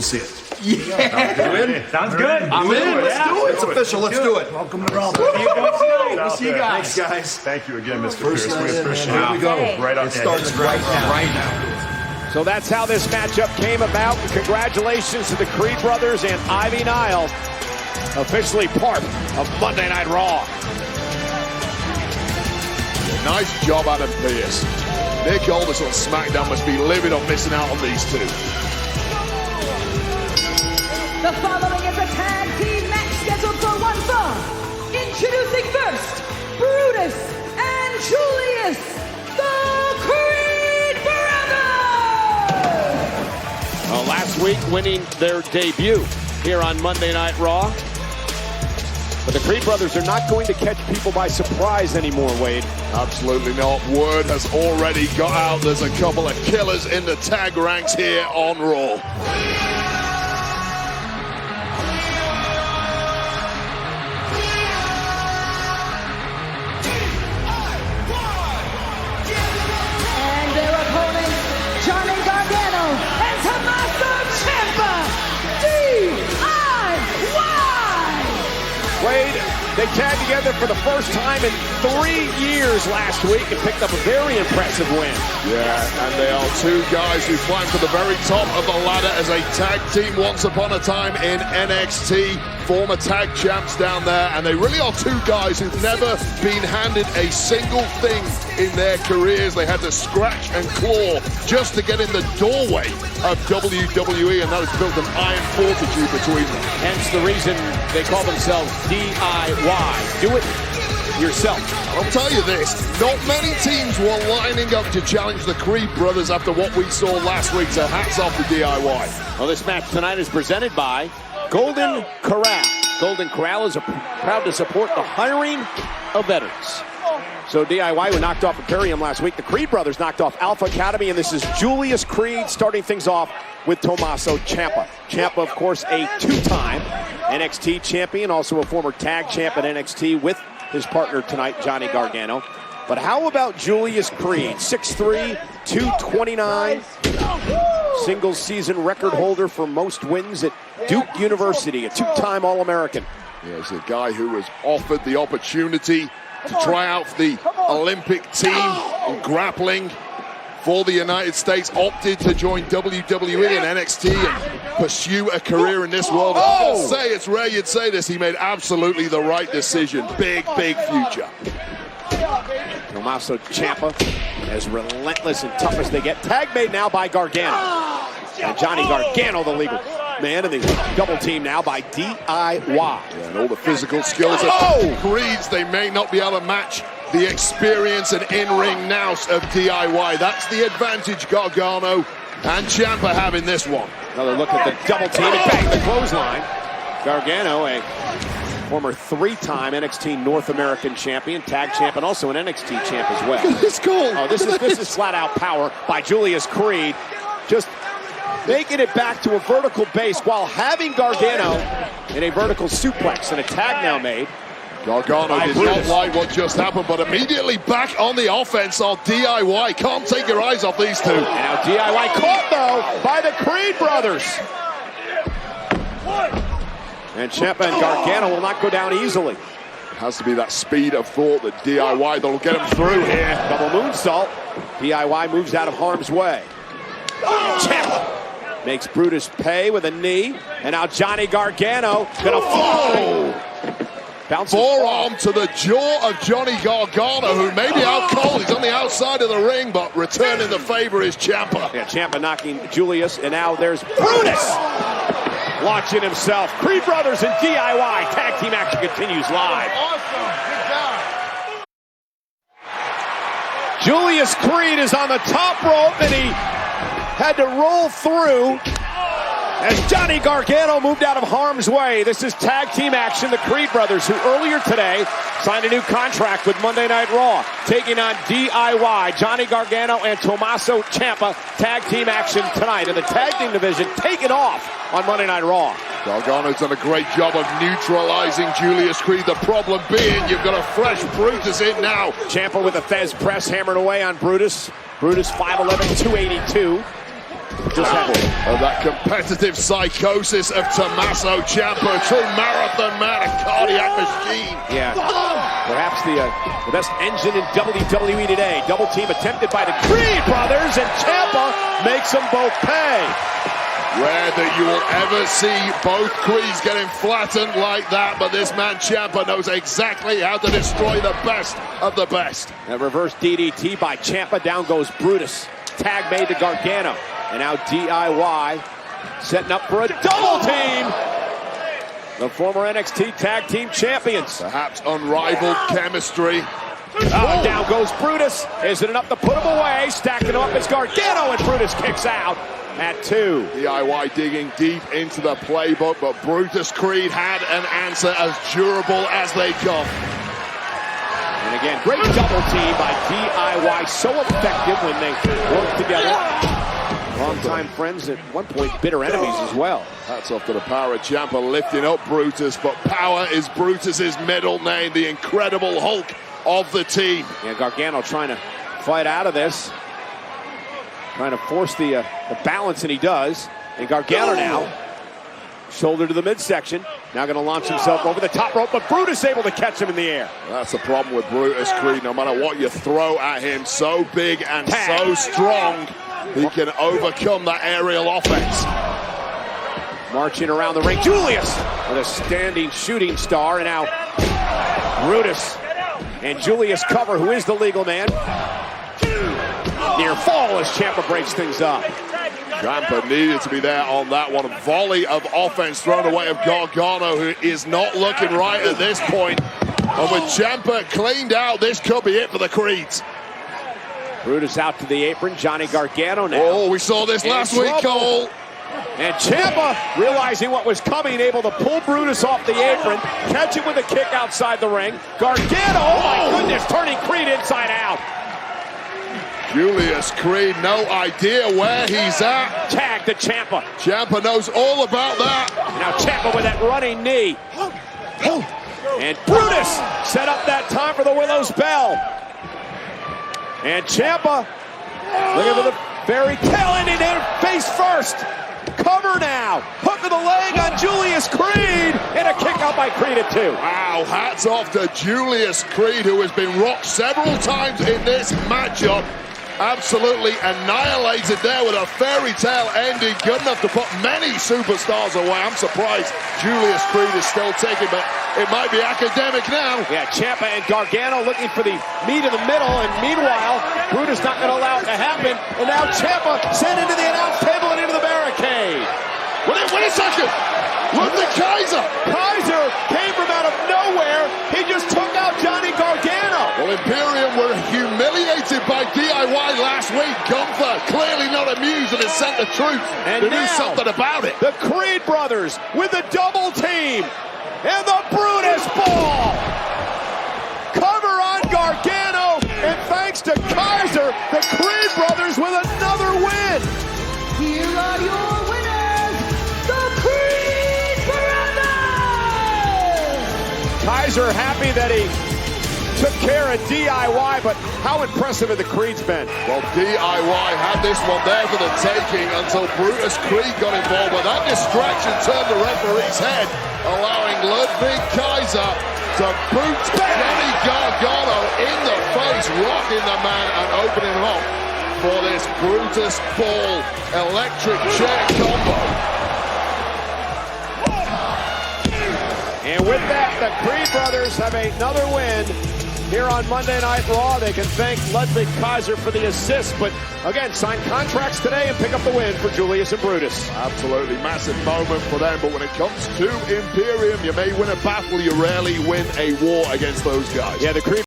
See it. Yeah. Sounds good. I'm in. Let's do it. It's do it. official. Let's do it. Welcome to Raw. We'll see you guys. Thanks, guys. Thank you again, Mr. First Pierce. night We in, appreciate man. Here we go. Right on. It starts right now. So that's how this matchup came about. Congratulations to the Creed brothers and Ivy Nile, officially part of Monday Night Raw. Nice job, Adam Pearce. Nick Aldis on SmackDown must be livid on missing out on these two. The following is a tag team match scheduled for one fall. Introducing first, Brutus and Julius, the Creed Brothers! Last week winning their debut here on Monday Night Raw. But the Creed brothers are not going to catch people by surprise anymore, Wade. Absolutely not. Word has already got out. There's a couple of killers in the tag ranks here on Raw. And their opponents, Johnny Gargano and Tommaso Ciampa, DIY! Wade, they tagged together for the first time in 3 years last week and picked up a very impressive win. Yeah, and they are two guys who climbed to the very top of the ladder as a tag team once upon a time in NXT. Former tag champs down there, and they really are two guys who've never been handed a single thing in their careers. They had to scratch and claw just to get in the doorway of WWE, and that has built an iron fortitude between them. Hence the reason they call themselves DIY. Do it yourself. I'll tell you this, not many teams were lining up to challenge the Creed brothers after what we saw last week, so hats off to DIY. Well, this match tonight is presented by Golden Corral. Golden Corral is proud to support the hiring of veterans. So DIY were knocked off Imperium last week. The Creed brothers knocked off Alpha Academy, and this is Julius Creed starting things off with Tommaso Ciampa. Ciampa, of course, a two-time NXT champion, also a former tag champ at NXT with his partner tonight, Johnny Gargano. But how about Julius Creed? 6'3", 229, single season record holder for most wins at Duke University, a two-time All-American. He's a guy who was offered the opportunity to try out for the Olympic team in grappling for the United States, opted to join WWE and NXT and pursue a career in this world. I'll say, it's rare you'd say this, he made absolutely the right decision. Big, big future. Tommaso Ciampa, as relentless and tough as they get. Tag made now by Gargano. And Johnny Gargano, the legal man, and they double team now by DIY. Yeah, and all the physical skills of Creeds, they may not be able to match the experience and in-ring nous of DIY. That's the advantage Gargano and Ciampa have in this one. Another look at the double team and bang, the clothesline. Gargano, a former three-time NXT North American champion, tag champ, and also an NXT champ as well. This goal. Oh, this is flat-out power by Julius Creed. Just making it back to a vertical base while having Gargano in a vertical suplex, and a tag now made. Gargano did not like what just happened, but immediately back on the offense on DIY. Can't take your eyes off these two. And now DIY caught, though, by the Creed brothers. And Ciampa and Gargano will not go down easily. It has to be that speed of thought that DIY that'll get him through here. Double moonsault. DIY moves out of harm's way. Ciampa makes Brutus pay with a knee. And now Johnny Gargano gonna fall. Forearm to the jaw of Johnny Gargano, who may be out cold. He's on the outside of the ring, but returning the favor is Ciampa. Yeah, Ciampa knocking Julius, and now there's Brutus launching himself. Creed brothers and DIY. Tag team action continues live. Julius Creed is on the top rope, and he had to roll through as Johnny Gargano moved out of harm's way. This is tag team action. The Creed brothers, who earlier today signed a new contract with Monday Night Raw, taking on DIY, Johnny Gargano and Tommaso Ciampa. Tag team action tonight in the tag team division, taking off on Monday Night Raw. Gargano's done a great job of neutralizing Julius Creed. The problem being, you've got a fresh Brutus in now. Ciampa with a Fez press, hammered away on Brutus. Brutus 5'11", 282. Just happened. Of that competitive psychosis of Tommaso Ciampa, a true marathon man, a cardiac machine. Yeah, perhaps the best engine in WWE today. Double team attempted by the Creed brothers, and Ciampa makes them both pay. Rare that you will ever see both Creeds getting flattened like that, but this man Ciampa knows exactly how to destroy the best of the best. A reverse DDT by Ciampa. Down goes Brutus. Tag made to Gargano. And now DIY setting up for a double team. The former NXT Tag Team Champions. Perhaps unrivaled chemistry. Oh, down goes Brutus. Is it enough to put him away? Stacking him up as Gargano, and Brutus kicks out at 2. DIY digging deep into the playbook, but Brutus Creed had an answer as durable as they come. And again, great double team by DIY. So effective when they work together. Long-time friends, at one point bitter enemies as well. That's off to the power of Ciampa lifting up Brutus, but power is Brutus's middle name, the Incredible Hulk of the team. Yeah, Gargano trying to fight out of this. Trying to force the balance, and he does. And Gargano now, shoulder to the midsection. Now going to launch himself over the top rope, but Brutus able to catch him in the air. That's the problem with Brutus Creed. No matter what you throw at him, so big and so strong, he can overcome that aerial offense. Marching around the ring, Julius with a standing shooting star, and now Brutus and Julius cover, who is the legal man. Near fall as Ciampa breaks things up. Ciampa needed to be there on that one. Volley of offense thrown away of Gargano, who is not looking right at this point. And with Ciampa cleaned out, this could be it for the Creeds. Brutus out to the apron. Johnny Gargano now. Oh, we saw this last week, Cole. And Ciampa, realizing what was coming, able to pull Brutus off the apron, catch him with a kick outside the ring. Gargano, oh my goodness, turning Creed inside out. Julius Creed, no idea where he's at. Tag to Ciampa. Ciampa knows all about that. Now Ciampa with that running knee. And Brutus set up that time for the Willow's Bell. And Ciampa, looking for the very tail ending there, face first. Cover now. Hook of the leg on Julius Creed. And a kick out by Creed at 2. Wow, hats off to Julius Creed, who has been rocked several times in this matchup. Absolutely annihilated there with a fairy tale ending, good enough to put many superstars away. I'm surprised Julius Creed is still taking, but it might be academic now. Yeah, Ciampa and Gargano looking for the meat in the middle, and meanwhile, Brutus not going to allow it to happen. And now Ciampa sent into the announce table and into the barricade. Wait a second. Ludwig Kaiser. Kaiser came from out of nowhere. He just took out Johnny Gargano. Well, Imperium were humiliated by DIY last week. Gunther clearly not amused and has sent the troops to do something about it. The Creed brothers with the double team and the Brutus ball. Cover on Gargano, and thanks to Kaiser, the Creed brothers with another win. Here are your winners, the Creed brothers! Kaiser happy that he took care of DIY, but how impressive have the Creeds been? Well, DIY had this one there for the taking until Brutus Creed got involved, but that distraction turned the referee's head, allowing Ludwig Kaiser to boot Johnny Gargano in the face, rocking the man and opening him up for this Brutus Ball electric chair combo. And with that, the Creed brothers have another win here on Monday Night Raw. They can thank Ludwig Kaiser for the assist, but again, sign contracts today and pick up the win for Julius and Brutus. Absolutely massive moment for them, but when it comes to Imperium, you may win a battle, you rarely win a war against those guys. Yeah, the Creed